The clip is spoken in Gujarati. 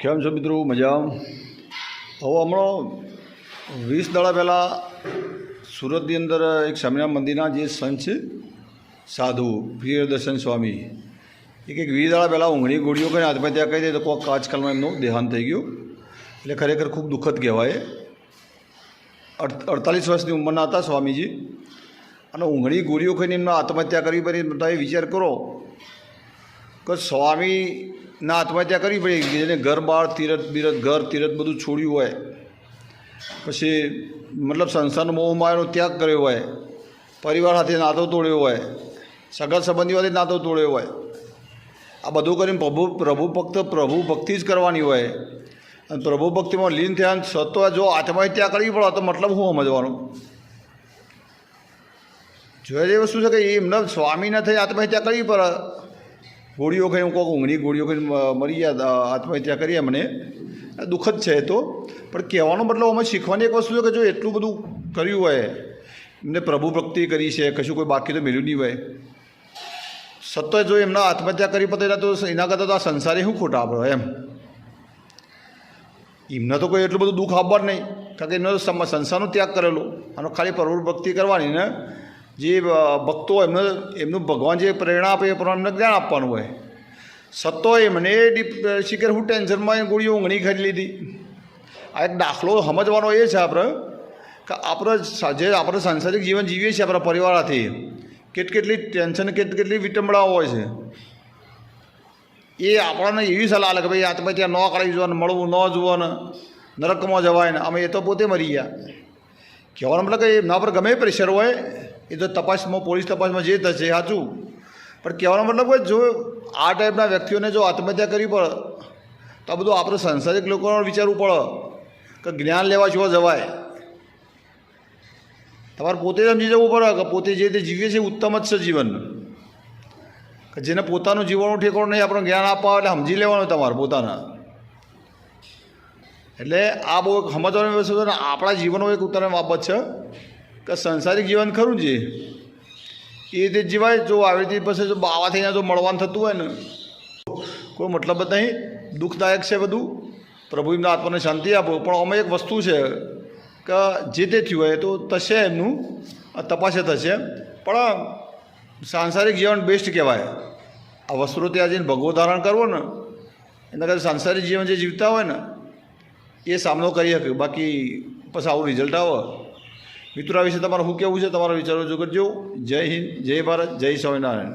કેમ છો મિત્રો? મજા. હવે હમણાં 20 દાડા પહેલાં સુરતની અંદર એક સ્વામિનારાયણ મંદિરના જે સંત છે સાધુ પ્રિયદર્શન સ્વામી એક 20 દાડા પહેલાં ઊંઘણી ગોળીઓ કરીને આત્મહત્યા કરી દે તો કોઈક આજકાલમાં એમનું દેહાંત થઈ ગયું. એટલે ખરેખર ખૂબ દુઃખદ કહેવાય. 48 વર્ષની ઉંમરના હતા સ્વામીજી અને ઊંઘણી ગોળીઓ ખાઈને એમને આત્મહત્યા કરવી પડી. તમે વિચાર કરો કે સ્વામીના આત્મહત્યા કરવી પડી, જેને ઘર બાર તીરથ બધું છોડ્યું હોય, પછી મતલબ સંસારનો મોહ માયાનો ત્યાગ કર્યો હોય, પરિવાર સાથે નાતો તોડ્યો હોય, સગા સંબંધીઓથી નાતો તોડ્યો હોય, આ બધું કરીને પ્રભુ ભક્તિ જ કરવાની હોય અને પ્રભુ ભક્તિમાં લીન થયા છતાં જો આત્મહત્યા કરવી પડે તો મતલબ શું સમજવાનું? જોયા જેવી વસ્તુ છે કે એમને સ્વામીને થઈ આત્મહત્યા કરવી પડે. ગોળીઓ ખાઈ હું કહું ઊંઘની ગોળીઓ ખાઈને મરી ગયા, આત્મહત્યા કરી. મને દુઃખદ છે તો, પણ કહેવાનો મતલબ અમે શીખવાની એક વસ્તુ છે કે જો એટલું બધું કર્યું હોય, એમને પ્રભુ ભક્તિ કરી છે, કશું કોઈ બાકી તો મેળવ્યું નહીં હોય, સત્ય જો એમના આત્મહત્યા કરી પડે તો એના કરતાં તો આ સંસારે શું ખોટા આપણે એમ. એમને તો કોઈ એટલું બધું દુઃખ આપવા જ નહીં, કારણ કે એમને તો સંસારનો ત્યાગ કરેલો અને ખાલી પ્રભુ ભક્તિ કરવાની ને જે ભક્તો એમનું ભગવાન જે પ્રેરણા આપે એ પ્રમાણે એમને જ્ઞાન આપવાનું હોય. સત્તો એમને શીખર હું ટેન્શનમાં ગોળીઓ ઊંઘણી ખાઈ લીધી. આ એક દાખલો સમજવાનો એ છે આપણે કે આપણે સાંસારિક જીવન જીવીએ છીએ આપણા પરિવારથી કેટલી ટેન્શન કેટલી વિટંબણાઓ હોય છે. એ આપણને એવી સલાહ લે કે ભાઈ આત્મહત્યા ન કરાવી જોવાનું, મળવું ન જોવાનું, નરકમાં જવાય ને. અમે એ તો પોતે મરી ગયા. કહેવાનો મતલબ કે એમના પર ગમે પ્રેશર હોય, એ તો તપાસમાં પોલીસ તપાસમાં જે થશે સાચું, પણ કહેવાનો મતલબ કે જો આ ટાઈપના વ્યક્તિઓને જો આત્મહત્યા કરવી પડે તો આ બધું આપણે સંસારિક લોકોને વિચારવું પડે કે જ્ઞાન લેવા જો જવાય. તમારે પોતે સમજી જવું પડે કે પોતે જે રીતે જીવીએ છીએ ઉત્તમ જ છે જીવન. કે જેને પોતાનું જીવવાનું ઠેકાણું નહીં, આપણને જ્ઞાન આપવા એટલે સમજી લેવાનું તમારે પોતાના. એટલે આ બહુ સમજવાની વસ્તુ છે ને. આપણા જીવનનો એક ઉત્તમ બાબત છે કે સંસારિક જીવન ખરું છે એ રીતે જીવાય. જો આવી રીતે પછી જો બાવા થઈને જો મળવાનું થતું હોય ને કોઈ મતલબ જ નહીં. દુઃખદાયક છે બધું. પ્રભુ એમના આત્માને શાંતિ આપો. પણ અમે એક વસ્તુ છે કે જે તે થયું હોય તો થશે, એમનું તપાસે થશે. પણ સાંસારિક જીવન બેસ્ટ કહેવાય. આ વસ્તુઓ ત્યાં જઈને ભગવો ધારણ કરવો ને એના કરતાં સાંસારિક જીવન જે જીવતા હોય ને એ સામનો કરી શકે. બાકી પછી આવું રિઝલ્ટ આવે. મિત્રો આ વિશે તમારે શું કહેવું છે? તમારા વિચારો જો કરજો. જય હિન્દ, જય ભારત, જય સ્વામિનારાયણ.